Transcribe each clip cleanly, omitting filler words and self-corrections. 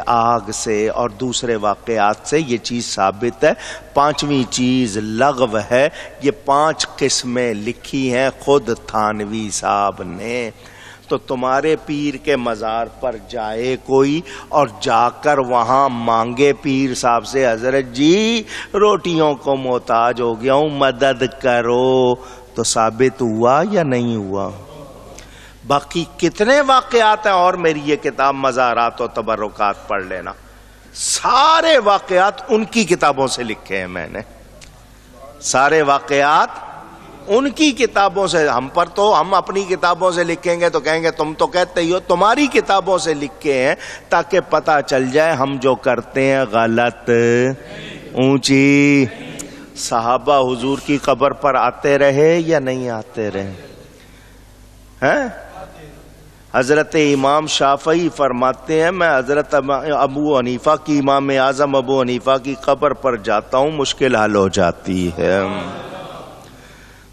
آگ سے اور دوسرے واقعات سے یہ چیز ثابت ہے۔ پانچویں چیز لغو ہے۔ یہ 5 قسمیں لکھی ہیں خود تھانوی صاحب نے۔ تو تمہارے پیر کے مزار پر جائے کوئی اور جا کر وہاں مانگے پیر صاحب سے، حضرت جی روٹیوں کو محتاج ہو گیا ہوں مدد کرو، تو ثابت ہوا یا نہیں ہوا؟ باقی کتنے واقعات ہیں، اور میری یہ کتاب مزارات و تبرکات پڑھ لینا، سارے واقعات ان کی کتابوں سے لکھے ہیں میں نے، سارے واقعات ان کی کتابوں سے۔ ہم اپنی کتابوں سے لکھیں گے تو کہیں گے تم تو کہتے ہی ہو، تمہاری کتابوں سے لکھے ہیں تاکہ پتہ چل جائے ہم جو کرتے ہیں غلط۔ اونچی صحابہ حضور کی قبر پر آتے رہے یا نہیں آتے رہے؟ ہیں؟ حضرت امام شافعی فرماتے ہیں میں حضرت ابو حنیفہ کی، امام اعظم ابو حنیفہ کی قبر پر جاتا ہوں مشکل حل ہو جاتی ہے۔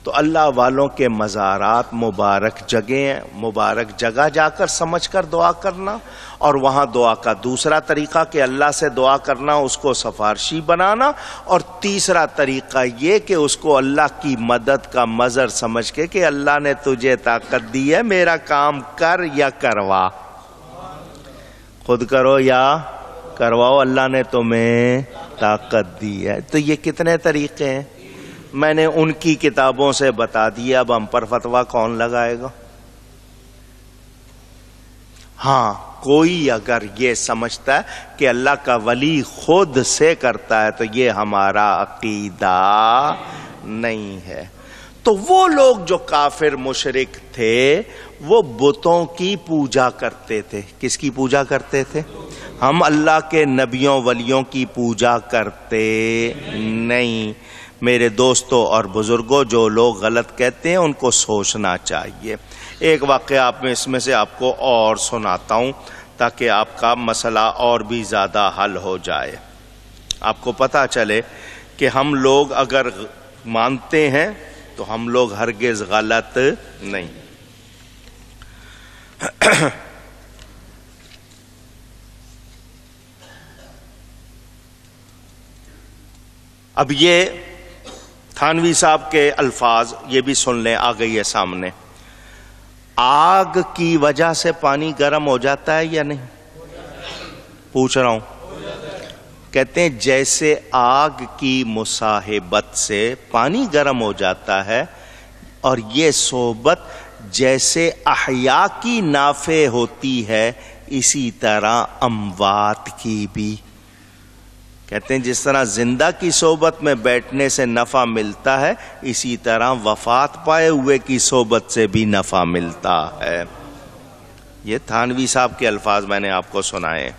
تو اللہ والوں کے مزارات مبارک جگہ ہیں، مبارک جگہ جا کر سمجھ کر دعا کرنا، اور وہاں دعا کا دوسرا طریقہ کہ اللہ سے دعا کرنا، اس کو سفارشی بنانا، اور تیسرا طریقہ یہ کہ اس کو اللہ کی مدد کا مظہر سمجھ کے کہ اللہ نے تجھے طاقت دی ہے، میرا کام کر یا کروا، خود کرو یا کرواؤ، اللہ نے تمہیں طاقت دی ہے۔ تو یہ کتنے طریقے ہیں میں نے ان کی کتابوں سے بتا دیا، اب ہم پر فتویٰ کون لگائے گا؟ ہاں کوئی اگر یہ سمجھتا ہے کہ اللہ کا ولی خود سے کرتا ہے تو یہ ہمارا عقیدہ نہیں ہے۔ تو وہ لوگ جو کافر مشرک تھے وہ بتوں کی پوجا کرتے تھے۔ کس کی پوجا کرتے تھے؟ ہم اللہ کے نبیوں ولیوں کی پوجا کرتے نہیں۔ میرے دوستوں اور بزرگوں، جو لوگ غلط کہتے ہیں ان کو سوچنا چاہیے۔ ایک واقعہ اس میں سے آپ کو اور سناتا ہوں تاکہ آپ کا مسئلہ اور بھی زیادہ حل ہو جائے، آپ کو پتہ چلے کہ ہم لوگ اگر مانتے ہیں تو ہم لوگ ہرگز غلط نہیں۔ اب یہ تھانوی صاحب کے الفاظ یہ بھی سن لیں، آ گئی ہے سامنے۔ آگ کی وجہ سے پانی گرم ہو جاتا ہے یا نہیں؟ پوچھ رہا ہوں۔ کہتے ہیں جیسے آگ کی مصاحبت سے پانی گرم ہو جاتا ہے، اور یہ صحبت جیسے احیاء کی نافع ہوتی ہے اسی طرح اموات کی بھی۔ کہتے ہیں جس طرح زندہ کی صحبت میں بیٹھنے سے نفع ملتا ہے، اسی طرح وفات پائے ہوئے کی صحبت سے بھی نفع ملتا ہے۔ یہ تھانوی صاحب کے الفاظ میں نے آپ کو سنائے،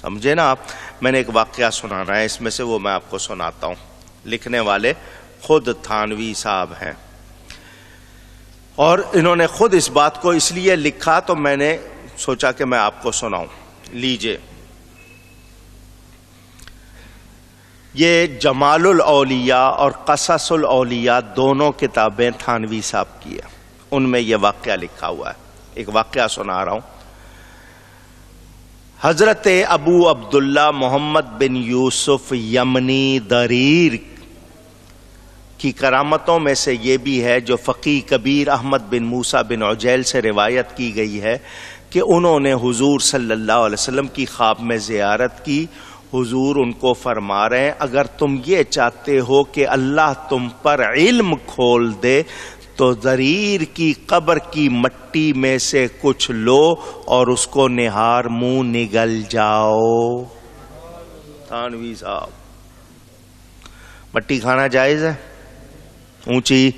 سمجھے نا آپ؟ میں نے ایک واقعہ سنانا ہے اس میں سے، وہ میں آپ کو سناتا ہوں۔ لکھنے والے خود تھانوی صاحب ہیں، اور انہوں نے خود اس بات کو اس لیے لکھا تو میں نے سوچا کہ میں آپ کو سناؤں۔ لیجئے، یہ جمال الاولیاء اور قصص الاولیاء دونوں کتابیں تھانوی صاحب کی ہیں، ان میں یہ واقعہ لکھا ہوا ہے۔ ایک واقعہ سنا رہا ہوں۔ حضرت ابو عبداللہ محمد بن یوسف یمنی دریر کی کرامتوں میں سے یہ بھی ہے جو فقیہ کبیر احمد بن موسیٰ بن عجیل سے روایت کی گئی ہے کہ انہوں نے حضور صلی اللہ علیہ وسلم کی خواب میں زیارت کی۔ حضور ان کو فرما رہے ہیں اگر تم یہ چاہتے ہو کہ اللہ تم پر علم کھول دے تو ضریر کی قبر کی مٹی میں سے کچھ لو اور اس کو نہار منہ نگل جاؤ۔ تھانوی صاحب، مٹی کھانا جائز ہے؟ اونچی۔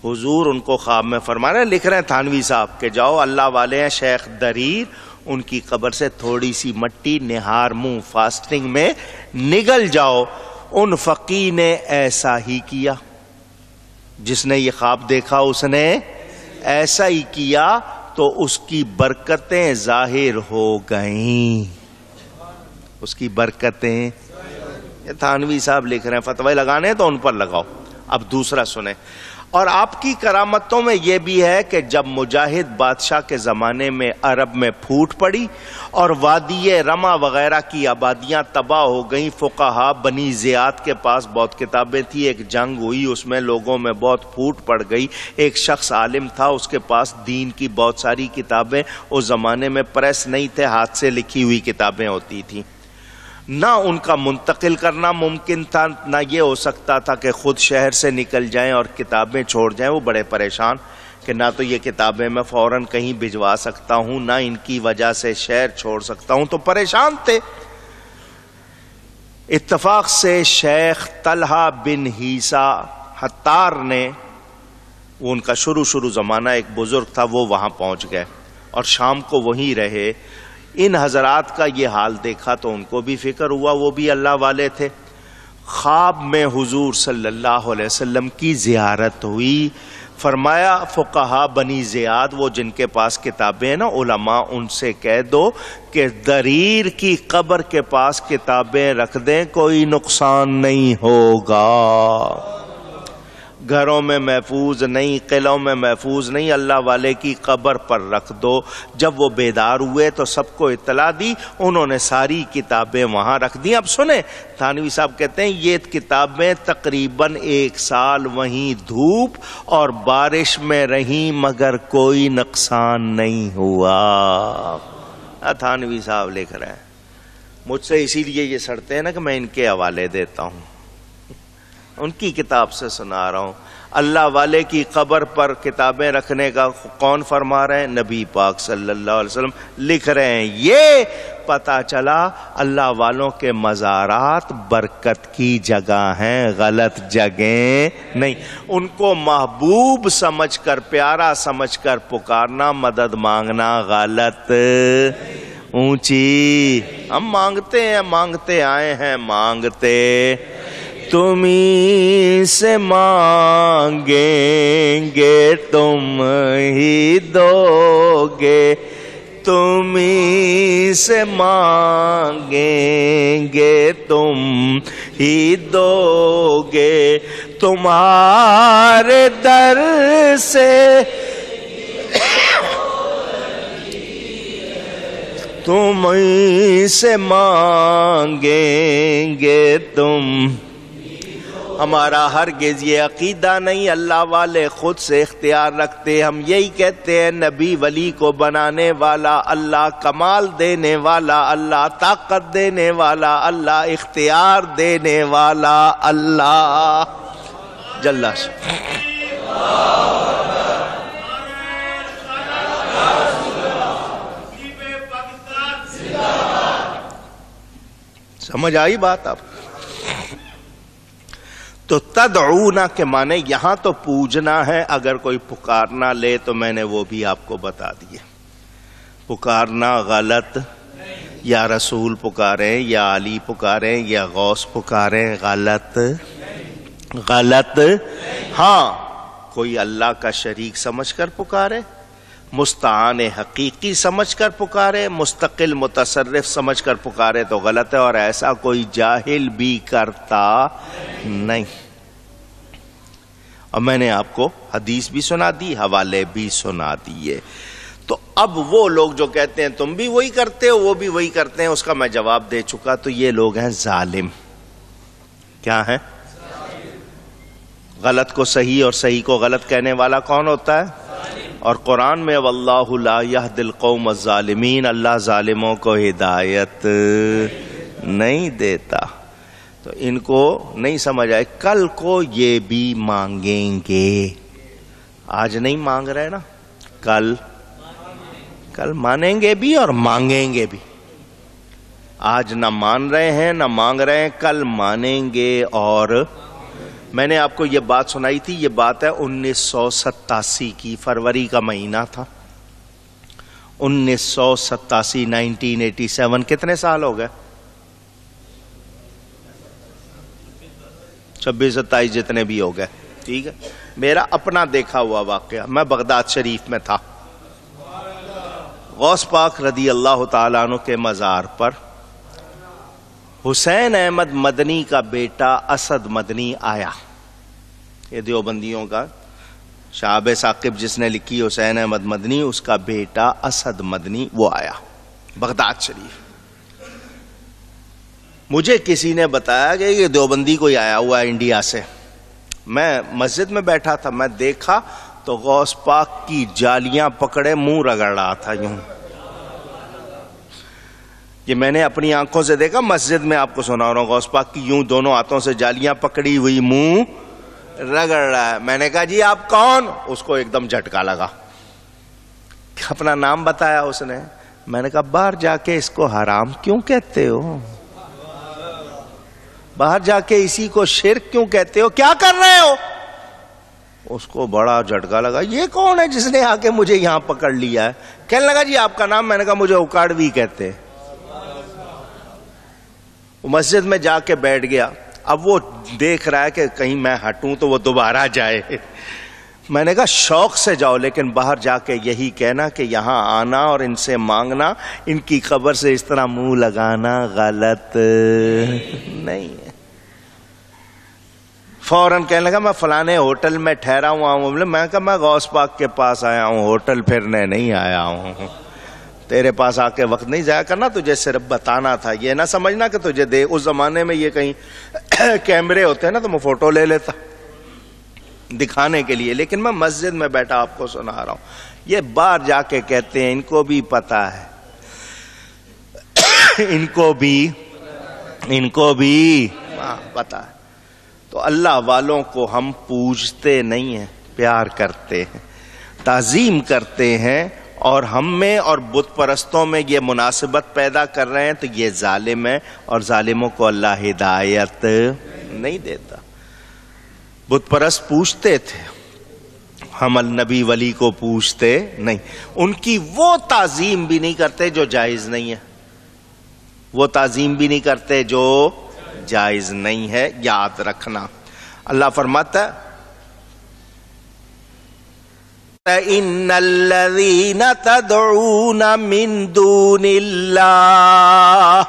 حضور ان کو خواب میں فرما رہے ہیں، لکھ رہے ہیں تھانوی صاحب کہ جاؤ، اللہ والے ہیں شیخ دریر، ان کی قبر سے تھوڑی سی مٹی نہار منہ فاسٹنگ میں نگل جاؤ۔ ان فقی نے ایسا ہی کیا، جس نے یہ خواب دیکھا اس نے ایسا ہی کیا تو اس کی برکتیں ظاہر ہو گئیں، اس کی برکتیں۔ یہ تھانوی صاحب لکھ رہے ہیں، فتوی لگانے تو ان پر لگاؤ۔ اب دوسرا سنیں، اور آپ کی کرامتوں میں یہ بھی ہے کہ جب مجاہد بادشاہ کے زمانے میں عرب میں پھوٹ پڑی اور وادی رما وغیرہ کی آبادیاں تباہ ہو گئیں، فقہا بنی زیاد کے پاس بہت کتابیں تھی، ایک جنگ ہوئی، اس میں لوگوں میں بہت پھوٹ پڑ گئی، ایک شخص عالم تھا، اس کے پاس دین کی بہت ساری کتابیں، اس زمانے میں پریس نہیں تھے، ہاتھ سے لکھی ہوئی کتابیں ہوتی تھیں، نہ ان کا منتقل کرنا ممکن تھا، نہ یہ ہو سکتا تھا کہ خود شہر سے نکل جائیں اور کتابیں چھوڑ جائیں۔ وہ بڑے پریشان کہ نہ تو یہ کتابیں میں فوراً کہیں بھجوا سکتا ہوں، نہ ان کی وجہ سے شہر چھوڑ سکتا ہوں، تو پریشان تھے۔ اتفاق سے شیخ طلحہ بن حیسا حتار نے، وہ ان کا شروع زمانہ ایک بزرگ تھا، وہ وہاں پہنچ گئے اور شام کو وہیں رہے۔ ان حضرات کا یہ حال دیکھا تو ان کو بھی فکر ہوا، وہ بھی اللہ والے تھے۔ خواب میں حضور صلی اللہ علیہ وسلم کی زیارت ہوئی، فرمایا فقہا بنی زیاد، وہ جن کے پاس کتابیں ہیں نا علماء، ان سے کہہ دو کہ دریر کی قبر کے پاس کتابیں رکھ دیں، کوئی نقصان نہیں ہوگا، گھروں میں محفوظ نہیں، قلعوں میں محفوظ نہیں، اللہ والے کی قبر پر رکھ دو۔ جب وہ بیدار ہوئے تو سب کو اطلاع دی، انہوں نے ساری کتابیں وہاں رکھ دی۔ اب سنیں، تھانوی صاحب کہتے ہیں یہ کتابیں تقریباً 1 سال وہیں دھوپ اور بارش میں رہیں مگر کوئی نقصان نہیں ہوا۔ تھانوی صاحب لکھ رہے ہیں، مجھ سے اسی لیے یہ سڑتے ہیں نا کہ میں ان کے حوالے دیتا ہوں، ان کی کتاب سے سنا رہا ہوں۔ اللہ والے کی قبر پر کتابیں رکھنے کا کون فرما رہے ہیں؟ نبی پاک صلی اللہ علیہ وسلم لکھ رہے ہیں۔ یہ پتہ چلا اللہ والوں کے مزارات برکت کی جگہ ہیں، غلط جگہیں نہیں۔ ان کو محبوب سمجھ کر، پیارا سمجھ کر پکارنا، مدد مانگنا غلط اونچی۔ ہم مانگتے ہیں، مانگتے آئے ہیں، مانگتے تمہیں سے مانگیں گے تم ہی دو گے، تمہیں سے مانگیں گے تم ہی دو گے، تمہارے در سے تمہیں سے مانگیں گے تم۔ ہمارا ہرگز یہ عقیدہ نہیں، اللہ والے خود سے اختیار رکھتے، ہم یہی کہتے ہیں نبی ولی کو بنانے والا اللہ، کمال دینے والا اللہ، طاقت دینے والا اللہ، اختیار دینے والا اللہ جل سمجھ آئی بات آپ؟ تو تدعونا کے معنی یہاں تو پوجنا ہے، اگر کوئی پکارنا لے تو میں نے وہ بھی آپ کو بتا دیے۔ پکارنا غلط، یا رسول پکاریں یا علی پکاریں یا غوث پکاریں، غلط غلط۔ ہاں کوئی اللہ کا شریک سمجھ کر پکارے، مستعان حقیقی سمجھ کر پکارے، مستقل متصرف سمجھ کر پکارے تو غلط ہے، اور ایسا کوئی جاہل بھی کرتا نہیں۔ اور میں نے آپ کو حدیث بھی سنا دی، حوالے بھی سنا دیے۔ تو اب وہ لوگ جو کہتے ہیں تم بھی وہی کرتے ہو وہ بھی وہی کرتے ہیں، اس کا میں جواب دے چکا۔ تو یہ لوگ ہیں ظالم۔ کیا ہیں؟ غلط کو صحیح اور صحیح کو غلط کہنے والا کون ہوتا ہے؟ اور قرآن میں واللہ لا یہدی القوم الظالمین، اللہ ظالموں کو ہدایت نہیں دیتا۔ تو ان کو نہیں سمجھ آئے، کل کو یہ بھی مانگیں گے۔ آج نہیں مانگ رہے نا، کل مانیں گے بھی اور مانگیں گے بھی۔ آج نہ مان رہے ہیں نہ مانگ رہے ہیں، کل مانیں گے۔ اور میں نے آپ کو یہ بات سنائی تھی، یہ بات ہے 1987 کی، فروری کا مہینہ تھا 1987، 1987۔ کتنے سال ہو گئے؟ 26 27 جتنے بھی ہو گئے، ٹھیک ہے۔ میرا اپنا دیکھا ہوا واقعہ، میں بغداد شریف میں تھا، غوث پاک رضی اللہ تعالیٰ عنہ کے مزار پر حسین احمد مدنی کا بیٹا اسد مدنی آیا۔ یہ دیوبندیوں کا شہاب ثاقب جس نے لکھی حسین احمد مدنی، اس کا بیٹا اسد مدنی وہ آیا بغداد شریف. مجھے کسی نے بتایا کہ یہ دیوبندی کوئی آیا ہوا ہے انڈیا سے. میں مسجد میں بیٹھا تھا، میں دیکھا تو غوث پاک کی جالیاں پکڑے منہ رگڑ رہا تھا یوں. یہ میں نے اپنی آنکھوں سے دیکھا، مسجد میں آپ کو سنا رہا ہوں. غوث پاک کی یوں دونوں ہاتھوں سے جالیاں پکڑی ہوئی منہ رگڑ رہا ہے. میں نے کہا جی آپ کون؟ اس کو ایک دم جھٹکا لگا. اپنا نام بتایا اس نے. میں نے کہا باہر جا کے اس کو حرام کیوں کہتے ہو؟ باہر جا کے اسی کو شرک کیوں کہتے ہو؟ کیا کر رہے ہو؟ اس کو بڑا جھٹکا لگا. یہ کون ہے جس نے آ کے مجھے یہاں پکڑ لیا ہے؟ کہنے لگا جی آپ کا نام؟ میں نے کہا مجھے اکاڑوی کہتے. مسجد میں جا کے بیٹھ گیا. اب وہ دیکھ رہا ہے کہ کہیں میں ہٹوں تو وہ دوبارہ جائے. میں نے کہا شوق سے جاؤ، لیکن باہر جا کے یہی کہنا کہ یہاں آنا اور ان سے مانگنا، ان کی قبر سے اس طرح منہ لگانا غلط نہیں ہے. فوراً کہنے لگا میں فلانے ہوٹل میں ٹھہرا ہوا ہوں. میں کہا میں غوث پاک کے پاس آیا ہوں، ہوٹل پھرنے نہیں آیا ہوں. تیرے پاس آ کے وقت نہیں ضائع کرنا، تجھے صرف بتانا تھا. یہ نہ سمجھنا کہ تجھے دے. اس زمانے میں یہ کہیں کیمرے ہوتے ہیں نا تو میں فوٹو لے لیتا دکھانے کے لیے، لیکن میں مسجد میں بیٹھا آپ کو سنا رہا ہوں. یہ باہر جا کے کہتے ہیں، ان کو بھی پتا ہے، ان کو بھی پتا ہے. تو اللہ والوں کو ہم پوجتے نہیں ہیں، پیار کرتے ہیں، تعظیم کرتے ہیں. اور ہم میں اور بت پرستوں میں یہ مناسبت پیدا کر رہے ہیں تو یہ ظالم ہے، اور ظالموں کو اللہ ہدایت نہیں دیتا. بت پرست پوچھتے تھے، ہم النبی ولی کو پوچھتے نہیں. ان کی وہ تعظیم بھی نہیں کرتے جو جائز نہیں ہے، وہ تعظیم بھی نہیں کرتے جو جائز نہیں ہے. یاد رکھنا. اللہ فرماتا ہے ان الذین تدعون من دون اللہ،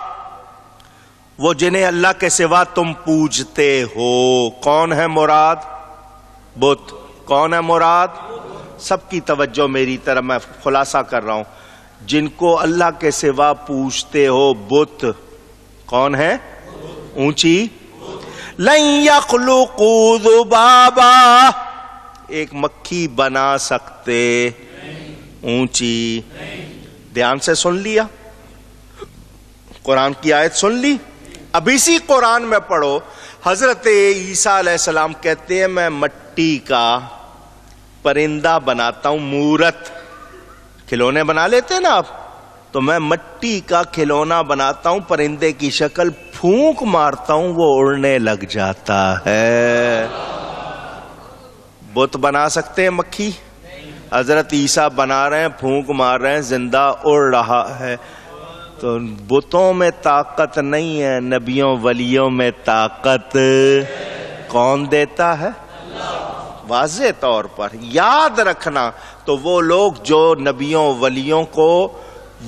وہ جنہیں اللہ کے سوا تم پوجتے ہو. کون ہے مراد؟ بت. کون ہے مراد؟ سب کی توجہ میری طرف، میں خلاصہ کر رہا ہوں. جن کو اللہ کے سوا پوجتے ہو بت کون ہے؟ اونچی. لن یخلقوا ذبابا، ایک مکھی بنا سکتے. اونچی. دھیان سے سن لیا، قرآن کی آیت سن لی. اب اسی قرآن میں پڑھو، حضرت عیسیٰ علیہ السلام کہتے ہیں میں مٹی کا پرندہ بناتا ہوں. مورت کھلونے بنا لیتے نا آپ، تو میں مٹی کا کھلونا بناتا ہوں پرندے کی شکل، پھونک مارتا ہوں وہ اڑنے لگ جاتا ہے. بت بنا سکتے ہیں مکھی؟ حضرت عیسیٰ بنا رہے ہیں، پھونک مار رہے ہیں، زندہ اڑ رہا ہے. تو بتوں میں طاقت نہیں ہے، نبیوں ولیوں میں طاقت کون دیتا ہے؟ واضح طور پر یاد رکھنا. تو وہ لوگ جو نبیوں ولیوں کو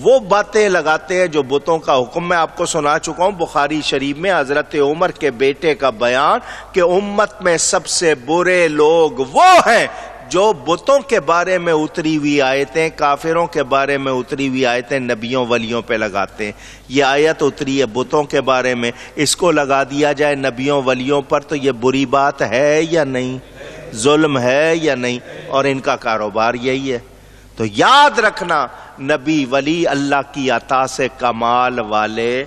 وہ باتیں لگاتے ہیں جو بتوں کا حکم، میں آپ کو سنا چکا ہوں بخاری شریف میں حضرت عمر کے بیٹے کا بیان کہ امت میں سب سے برے لوگ وہ ہیں جو بتوں کے بارے میں اتری ہوئی آیتیں، کافروں کے بارے میں اتری ہوئی آیتیں نبیوں ولیوں پہ لگاتے ہیں. یہ آیت اتری ہے بتوں کے بارے میں، اس کو لگا دیا جائے نبیوں ولیوں پر تو یہ بری بات ہے یا نہیں؟ ظلم ہے یا نہیں؟ اور ان کا کاروبار یہی ہے. تو یاد رکھنا، نبی ولی اللہ کی عطا سے کمال والے.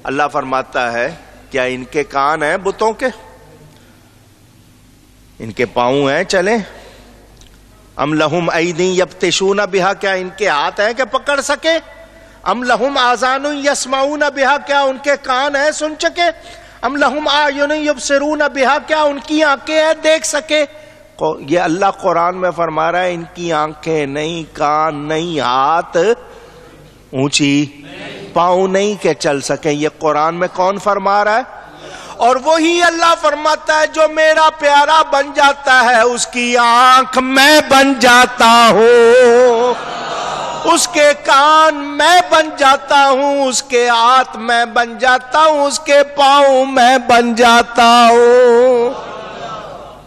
اللہ فرماتا ہے کیا ان کے کان ہیں بتوں کے؟ ان کے پاؤں ہیں چلیں؟ ام لہم ایدی یبطشون بہا، کیا ان کے ہاتھ ہیں کہ پکڑ سکے؟ ام لہم آذان یسمعون بہا، کیا ان کے کان ہیں سن سکے؟ ام لہم اعین یبصرون بہا، کیا ان کی آنکھیں ہیں دیکھ سکے؟ یہ اللہ قرآن میں فرما رہا ہے ان کی آنکھیں نہیں، کان نہیں، ہاتھ اونچی، پاؤں نہیں کہ چل سکیں. یہ قرآن میں کون فرما رہا ہے؟ اور وہی اللہ فرماتا ہے جو میرا پیارا بن جاتا ہے اس کی آنکھ میں بن جاتا ہوں، اس کے کان میں بن جاتا ہوں، اس کے ہاتھ میں بن جاتا ہوں، اس کے پاؤں میں بن جاتا ہوں.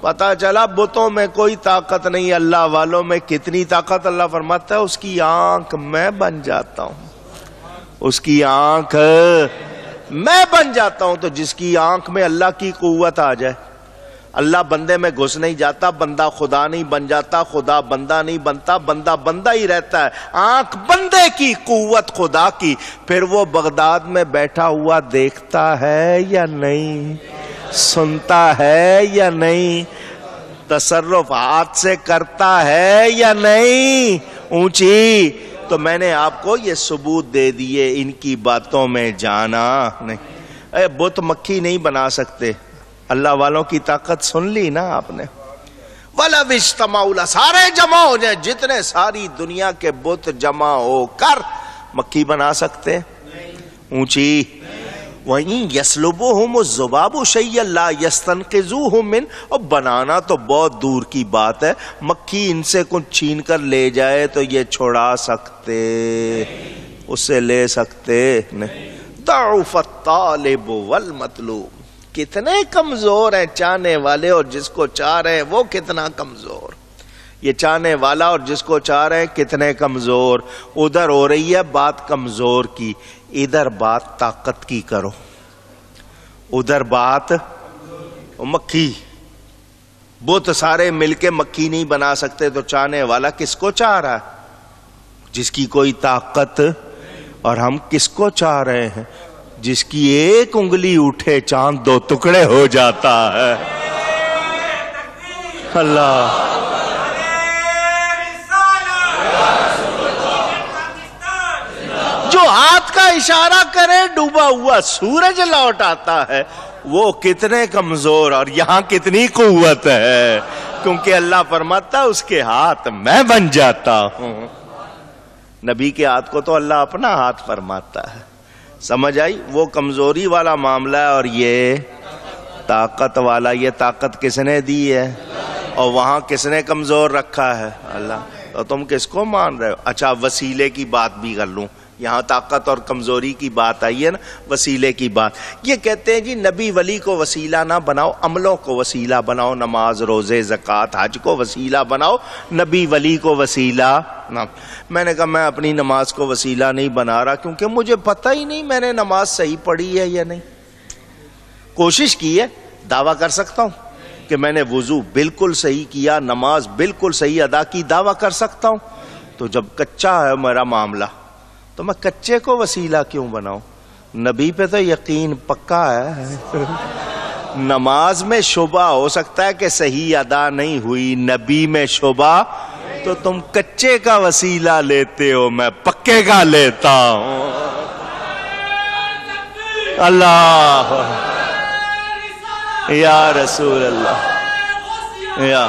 پتا چلا بتوں میں کوئی طاقت نہیں، اللہ والوں میں کتنی طاقت۔ اللہ فرماتا ہے اس کی آنکھ میں بن جاتا ہوں، اس کی آنکھ میں بن جاتا ہوں۔ تو جس کی آنکھ میں اللہ کی قوت آ جائے، اللہ بندے میں گھس نہیں جاتا، بندہ خدا نہیں بن جاتا، خدا بندہ نہیں بنتا، بندہ بندہ ہی رہتا ہے۔ آنکھ بندے کی، قوت خدا کی۔ پھر وہ بغداد میں بیٹھا ہوا دیکھتا ہے یا نہیں، سنتا ہے یا نہیں، تصرف ہاتھ سے کرتا ہے یا نہیں، اونچی۔ تو میں نے آپ کو یہ ثبوت دے دیے، ان کی باتوں میں جانا نہیں۔ اے بت مکھی نہیں بنا سکتے، اللہ والوں کی طاقت سن لی نا آپ نے۔ وَلَوِ اجْتَمَعُوا لَا، سارے جمع ہو جائیں، جتنے ساری دنیا کے بت جمع ہو کر مکھی بنا سکتے اونچی۔ وَإِن يَسْلُبُهُمُ الذُّبَابُ شَيْئًا لَا يَسْتَنقِذُوهُ مِنْهُ، اور بنانا تو بہت دور کی بات ہے، مکھی ان سے کچھ چھین کر لے جائے تو یہ چھڑا سکتے، اسے لے سکتے نہیں۔ ضعف الطالب والمطلوب، کتنے کمزور ہیں چاہنے والے، اور جس کو چاہ رہے ہیں وہ کتنا کمزور۔ یہ چاہنے والا اور جس کو چاہ رہے ہیں کتنے کمزور۔ ادھر ہو رہی ہے بات کمزور کی، ادھر بات طاقت کی کرو۔ ادھر بات مکھی، بت سارے مل کے مکھی نہیں بنا سکتے، تو چاہنے والا کس کو چاہ رہا ہے؟ جس کی کوئی طاقت۔ اور ہم کس کو چاہ رہے ہیں؟ جس کی ایک انگلی اٹھے چاند دو ٹکڑے ہو جاتا ہے۔ اللہ، جو ہاتھ کا اشارہ کرے ڈوبا ہوا سورج لوٹ آتا ہے، وہ کتنے کمزور اور یہاں کتنی قوت ہے، کیونکہ اللہ فرماتا اس کے ہاتھ میں بن جاتا ہوں۔ نبی کے ہاتھ کو تو اللہ اپنا ہاتھ فرماتا ہے۔ سمجھ آئی؟ وہ کمزوری والا معاملہ ہے اور یہ طاقت والا۔ یہ طاقت کس نے دی ہے اور وہاں کس نے کمزور رکھا ہے؟ اللہ۔ تو تم کس کو مان رہے ہو؟ اچھا وسیلے کی بات بھی کر لوں، یہاں طاقت اور کمزوری کی بات آئی ہے نا، وسیلے کی بات۔ یہ کہتے ہیں جی نبی ولی کو وسیلہ نہ بناؤ، عملوں کو وسیلہ بناؤ، نماز روزے زکوٰۃ حج کو وسیلہ بناؤ، نبی ولی کو وسیلہ نہ۔ میں نے کہا میں اپنی نماز کو وسیلہ نہیں بنا رہا، کیونکہ مجھے پتہ ہی نہیں میں نے نماز صحیح پڑھی ہے یا نہیں۔ کوشش کی ہے، دعویٰ کر سکتا ہوں کہ میں نے وضو بالکل صحیح کیا، نماز بالکل صحیح ادا کی، دعویٰ کر سکتا ہوں۔ تو جب کچا ہے میرا معاملہ تو میں کچے کو وسیلہ کیوں بناؤں؟ نبی پہ تو یقین پکا ہے۔ نماز میں شبہ ہو سکتا ہے کہ صحیح ادا نہیں ہوئی، نبی میں شبہ، تو تم کچے کا وسیلہ لیتے ہو، میں پکے کا لیتا ہوں۔ اللہ یا رسول اللہ، یا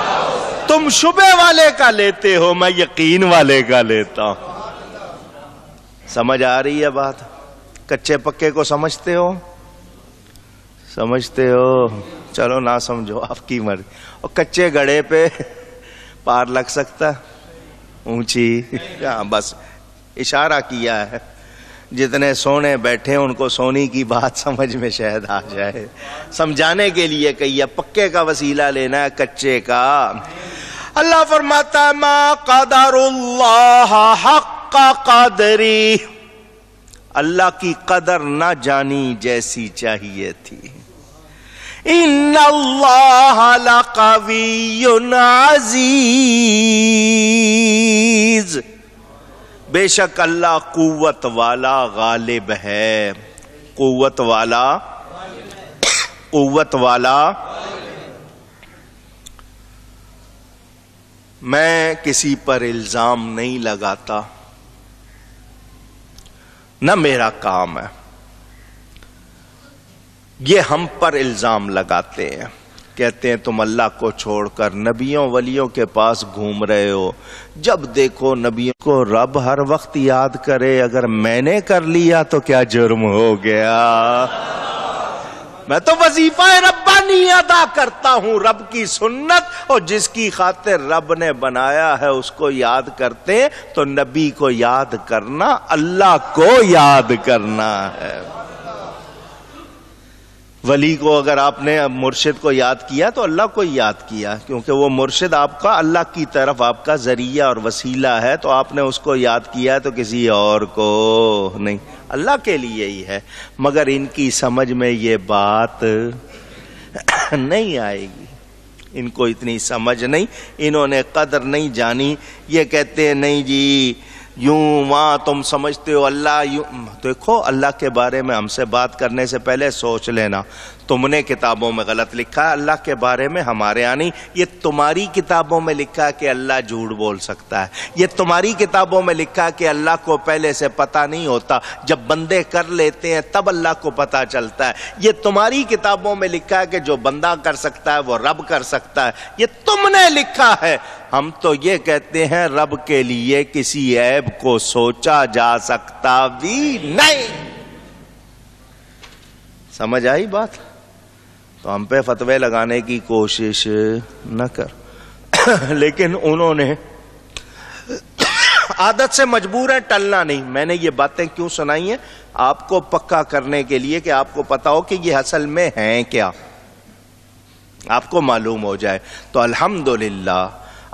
تم شبہ والے کا لیتے ہو، میں یقین والے کا لیتا ہوں۔ سمجھ آ رہی ہے بات؟ کچے پکے کو سمجھتے ہو؟ سمجھتے ہو؟ چلو نہ سمجھو، آپ کی مرضی۔ اور کچے گڑھے پہ پار لگ سکتا؟ اونچی، ہاں بس اشارہ کیا ہے، جتنے سونے بیٹھے ان کو سونی کی بات سمجھ میں شاید آ جائے، سمجھانے کے لیے کہیے پکے کا وسیلہ لینا ہے کچے کا۔ اللہ فرماتا ہے ما قدر اللہ حق قدری، اللہ کی قدر نہ جانی جیسی چاہیے تھی۔ ان اللہ لقوی عزیز، بے شک اللہ قوت والا غالب ہے، قوت والا، قوت والا۔ میں کسی پر الزام نہیں لگاتا، نہ میرا کام ہے، یہ ہم پر الزام لگاتے ہیں، کہتے ہیں تم اللہ کو چھوڑ کر نبیوں ولیوں کے پاس گھوم رہے ہو، جب دیکھو نبیوں کو رب ہر وقت یاد کرے، اگر میں نے کر لیا تو کیا جرم ہو گیا؟ میں تو وظیفہ ربانی ادا کرتا ہوں، رب کی سنت، اور جس کی خاطر رب نے بنایا ہے اس کو یاد کرتے ہیں، تو نبی کو یاد کرنا اللہ کو یاد کرنا ہے۔ ولی کو اگر آپ نے مرشد کو یاد کیا تو اللہ کو ہی یاد کیا، کیونکہ وہ مرشد آپ کا اللہ کی طرف آپ کا ذریعہ اور وسیلہ ہے، تو آپ نے اس کو یاد کیا تو کسی اور کو نہیں، اللہ کے لیے ہی ہے۔ مگر ان کی سمجھ میں یہ بات نہیں آئے گی، ان کو اتنی سمجھ نہیں، انہوں نے قدر نہیں جانی۔ یہ کہتے ہیں نہیں جی یوں وہاں تم سمجھتے ہو اللہ یوں۔ دیکھو اللہ کے بارے میں ہم سے بات کرنے سے پہلے سوچ لینا، تم نے کتابوں میں غلط لکھا ہے اللہ کے بارے میں، ہمارے یہاں نہیں۔ یہ تمہاری کتابوں میں لکھا ہے کہ اللہ جھوٹ بول سکتا ہے، یہ تمہاری کتابوں میں لکھا ہے کہ اللہ کو پہلے سے پتہ نہیں ہوتا، جب بندے کر لیتے ہیں تب اللہ کو پتہ چلتا ہے۔ یہ تمہاری کتابوں میں لکھا ہے کہ جو بندہ کر سکتا ہے وہ رب کر سکتا ہے، یہ تم نے لکھا ہے۔ ہم تو یہ کہتے ہیں رب کے لیے کسی عیب کو سوچا جا سکتا بھی نہیں۔ سمجھ آئی بات؟ تو ہم پہ فتوے لگانے کی کوشش نہ کر۔ لیکن انہوں نے عادت سے مجبور ہے، ٹلنا نہیں۔ میں نے یہ باتیں کیوں سنائی ہیں؟ آپ کو پکا کرنے کے لیے کہ آپ کو پتا ہو کہ یہ اصل میں ہیں کیا، آپ کو معلوم ہو جائے۔ تو الحمدللہ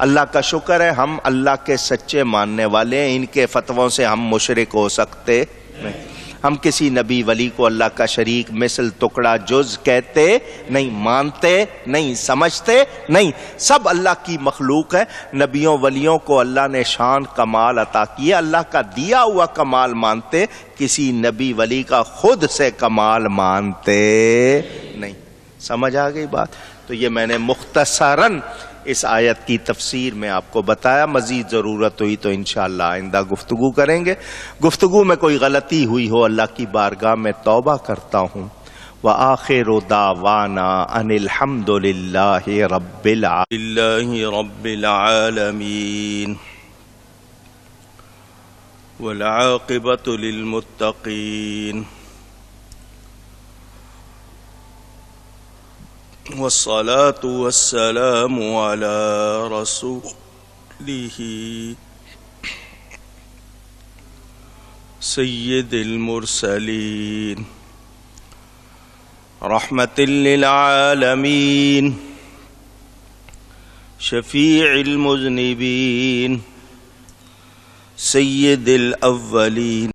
اللہ کا شکر ہے ہم اللہ کے سچے ماننے والے ہیں، ان کے فتووں سے ہم مشرک ہو سکتے نہیں۔ ہم کسی نبی ولی کو اللہ کا شریک مثل ٹکڑا جز کہتے نہیں، مانتے نہیں، سمجھتے نہیں، سب اللہ کی مخلوق ہے۔ نبیوں ولیوں کو اللہ نے شان کمال عطا کیا، اللہ کا دیا ہوا کمال مانتے، کسی نبی ولی کا خود سے کمال مانتے نہیں۔ سمجھ آ گئی بات؟ تو یہ میں نے مختصراً اس آیت کی تفسیر میں آپ کو بتایا، مزید ضرورت ہوئی تو انشاءاللہ آئندہ گفتگو کریں گے۔ گفتگو میں کوئی غلطی ہوئی ہو اللہ کی بارگاہ میں توبہ کرتا ہوں۔ وآخر دعوانا ان الحمد للہ رب العالمین والعاقبۃ للمتقین والصلاة والسلام على رسوله سید المرسلین رحمة للعالمین شفیع المذنبین سید الاولین